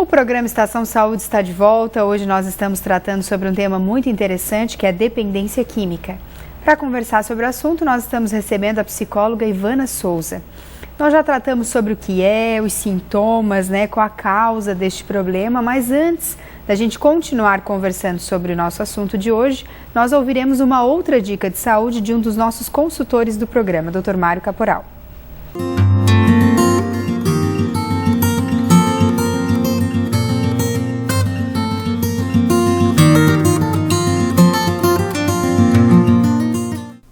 programa Estação Saúde está de volta. Hoje nós estamos tratando sobre um tema muito interessante, que é dependência química. Para conversar sobre o assunto, nós estamos recebendo a psicóloga Ivana Souza. Nós já tratamos sobre o que é, os sintomas, qual a causa deste problema, mas antes da gente continuar conversando sobre o nosso assunto de hoje, nós ouviremos uma outra dica de saúde de um dos nossos consultores do programa, Dr. Mário Caporal.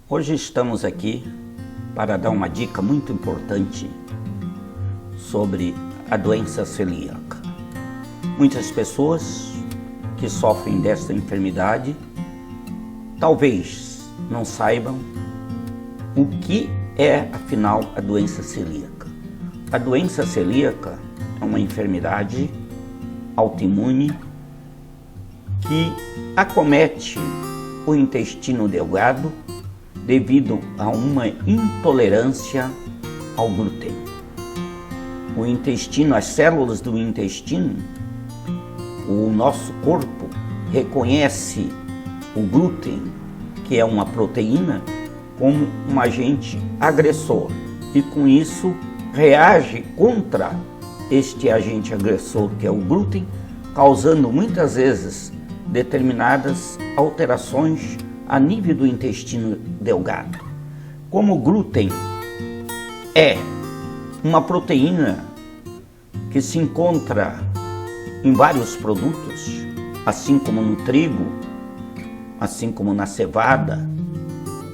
Hoje estamos aqui para dar uma dica muito importante sobre a doença celíaca. Muitas pessoas que sofrem desta enfermidade talvez não saibam o que é, afinal, a doença celíaca. A doença celíaca é uma enfermidade autoimune que acomete o intestino delgado devido a uma intolerância ao glúten. O intestino, as células do intestino, o nosso corpo reconhece o glúten, que é uma proteína, como um agente agressor e com isso reage contra este agente agressor, que é o glúten, causando muitas vezes determinadas alterações a nível do intestino delgado. Como o glúten é uma proteína que se encontra em vários produtos, assim como no trigo, assim como na cevada,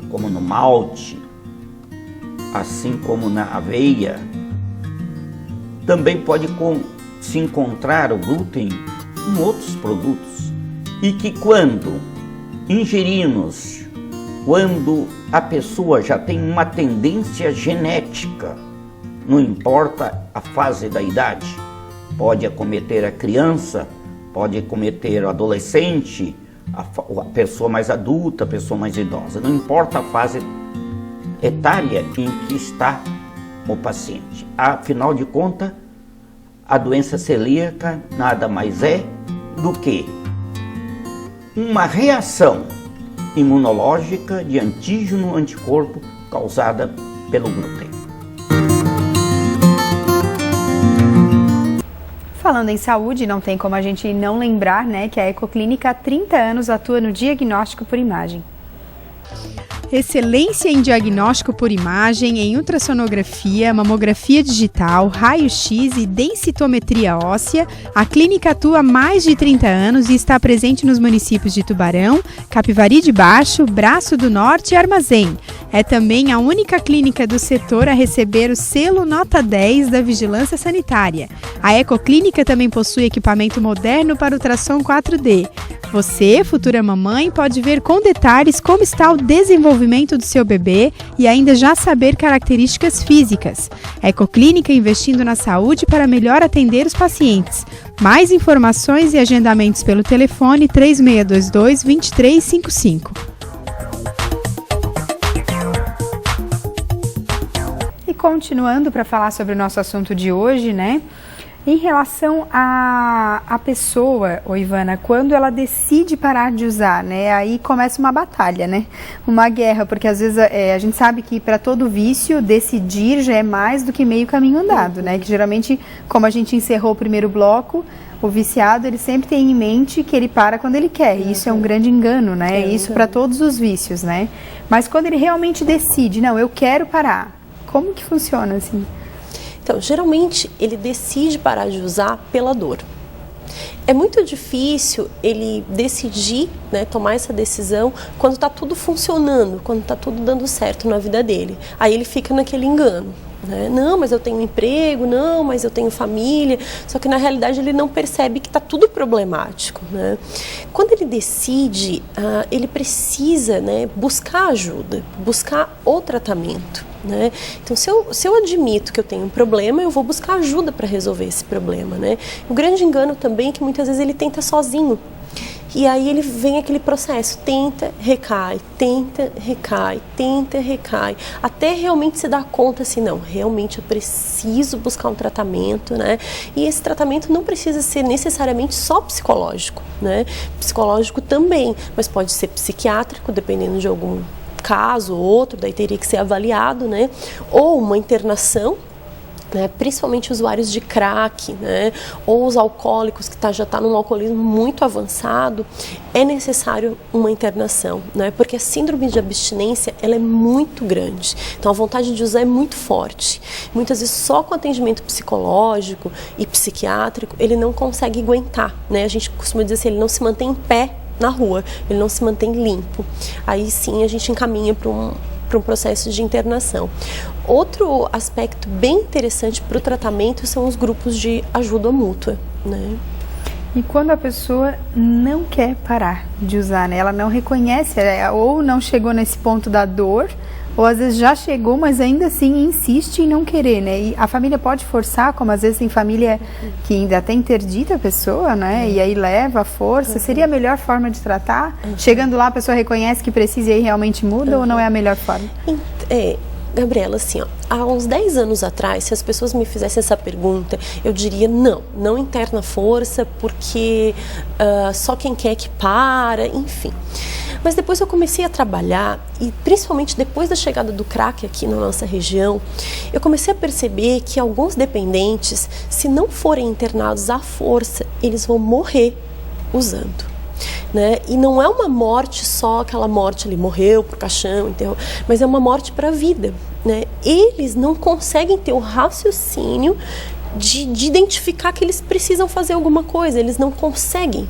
como no malte, assim como na aveia, também pode se encontrar o glúten em outros produtos e que quando ingerimos, quando a pessoa já tem uma tendência genética, não importa a fase da idade, pode acometer a criança, pode acometer o adolescente, a pessoa mais adulta, a pessoa mais idosa, não importa a fase etária em que está o paciente. Afinal de contas, a doença celíaca nada mais é do que uma reação imunológica de antígeno-anticorpo causada pelo glúten. Falando em saúde, não tem como a gente não lembrar, que a Ecoclínica há 30 anos atua no diagnóstico por imagem. Excelência em diagnóstico por imagem, em ultrassonografia, mamografia digital, raio-x e densitometria óssea, a clínica atua há mais de 30 anos e está presente nos municípios de Tubarão, Capivari de Baixo, Braço do Norte e Armazém. É também a única clínica do setor a receber o selo Nota 10 da Vigilância Sanitária. A Ecoclínica também possui equipamento moderno para ultrassom 4D. Você, futura mamãe, pode ver com detalhes como está o desenvolvimento do seu bebê e ainda já saber características físicas. A Ecoclínica investindo na saúde para melhor atender os pacientes. Mais informações e agendamentos pelo telefone 3622-2355. E continuando para falar sobre o nosso assunto de hoje, em relação à pessoa, Ivana, quando ela decide parar de usar, aí começa uma batalha, uma guerra, porque às vezes a gente sabe que para todo vício, decidir já é mais do que meio caminho andado, que geralmente, como a gente encerrou o primeiro bloco, o viciado, ele sempre tem em mente que ele para quando ele quer, e isso é um grande engano, isso para todos os vícios, Mas quando ele realmente decide, não, eu quero parar, como que funciona assim? Então, geralmente, ele decide parar de usar pela dor. É muito difícil ele decidir, tomar essa decisão quando está tudo funcionando, quando está tudo dando certo na vida dele. Aí ele fica naquele engano. Não, mas eu tenho emprego, não, mas eu tenho família. Só que na realidade ele não percebe que está tudo problemático. Quando ele decide, ele precisa buscar ajuda, buscar o tratamento. Então, se eu admito que eu tenho um problema, eu vou buscar ajuda para resolver esse problema. O grande engano também é que muitas vezes ele tenta sozinho. E aí ele vem aquele processo, tenta, recai, até realmente se dar conta assim, não, realmente eu preciso buscar um tratamento, né? E esse tratamento não precisa ser necessariamente só psicológico, né? Psicológico também, mas pode ser psiquiátrico, dependendo de algum caso ou outro, daí teria que ser avaliado, né? Ou uma internação, né, principalmente usuários de crack, né, ou os alcoólicos que já está num alcoolismo muito avançado, é necessário uma internação, né, porque a síndrome de abstinência ela é muito grande, então a vontade de usar é muito forte. Muitas vezes só com atendimento psicológico e psiquiátrico ele não consegue aguentar, né, a gente costuma dizer assim, ele não se mantém em pé na rua, ele não se mantém limpo. Aí sim a gente encaminha para um processo de internação. Outro aspecto bem interessante para o tratamento são os grupos de ajuda mútua, né? E quando a pessoa não quer parar de usar, né? Ela não reconhece, ou não chegou nesse ponto da dor, ou às vezes já chegou, mas ainda assim insiste em não querer, né? E a família pode forçar, como às vezes tem família que ainda até interdita a pessoa, né? E aí leva a força. Seria a melhor forma de tratar? Chegando lá a pessoa reconhece que precisa e aí realmente muda ou não é a melhor forma? Gabriela, assim, ó, há uns 10 anos atrás, se as pessoas me fizessem essa pergunta, eu diria não interna força, porque só quem quer que para, enfim. Mas depois eu comecei a trabalhar, e principalmente depois da chegada do crack aqui na nossa região, eu comecei a perceber que alguns dependentes, se não forem internados à força, eles vão morrer usando. Né? E não é uma morte só, aquela morte ali, morreu por caixão, enterrou, mas é uma morte para a vida, né? Eles não conseguem ter o raciocínio de identificar que eles precisam fazer alguma coisa, eles não conseguem.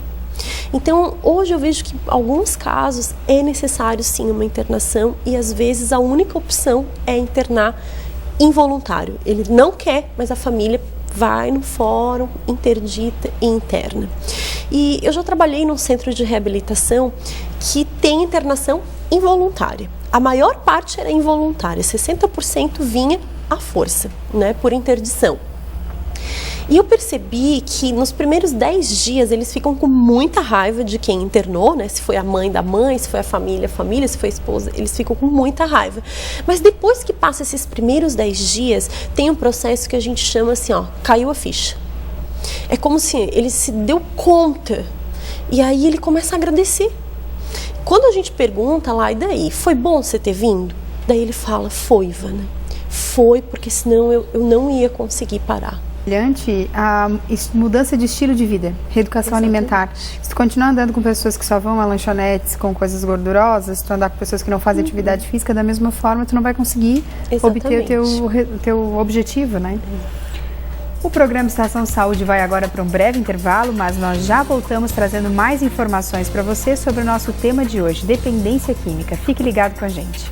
Então, hoje eu vejo que em alguns casos é necessário sim uma internação e às vezes a única opção é internar involuntário. Ele não quer, mas a família vai no fórum, interdita e interna. E eu já trabalhei num centro de reabilitação que tem internação involuntária. A maior parte era involuntária, 60% vinha à força, né, por interdição. E eu percebi que nos primeiros 10 dias eles ficam com muita raiva de quem internou, né? Se foi a mãe da mãe, se foi a família, se foi a esposa, eles ficam com muita raiva. Mas depois que passa esses primeiros 10 dias, tem um processo que a gente chama assim, ó, caiu a ficha. É como se ele se deu conta e aí ele começa a agradecer. Quando a gente pergunta lá, e daí, foi bom você ter vindo? Daí ele fala, foi, Ivana, foi porque senão eu não ia conseguir parar. A mudança de estilo de vida, reeducação alimentar. Se tu continuar andando com pessoas que só vão a lanchonetes com coisas gordurosas, se tu andar com pessoas que não fazem atividade física, da mesma forma tu não vai conseguir obter o teu objetivo, né? O programa Estação Saúde vai agora para um breve intervalo, mas nós já voltamos trazendo mais informações para você sobre o nosso tema de hoje, dependência química. Fique ligado com a gente.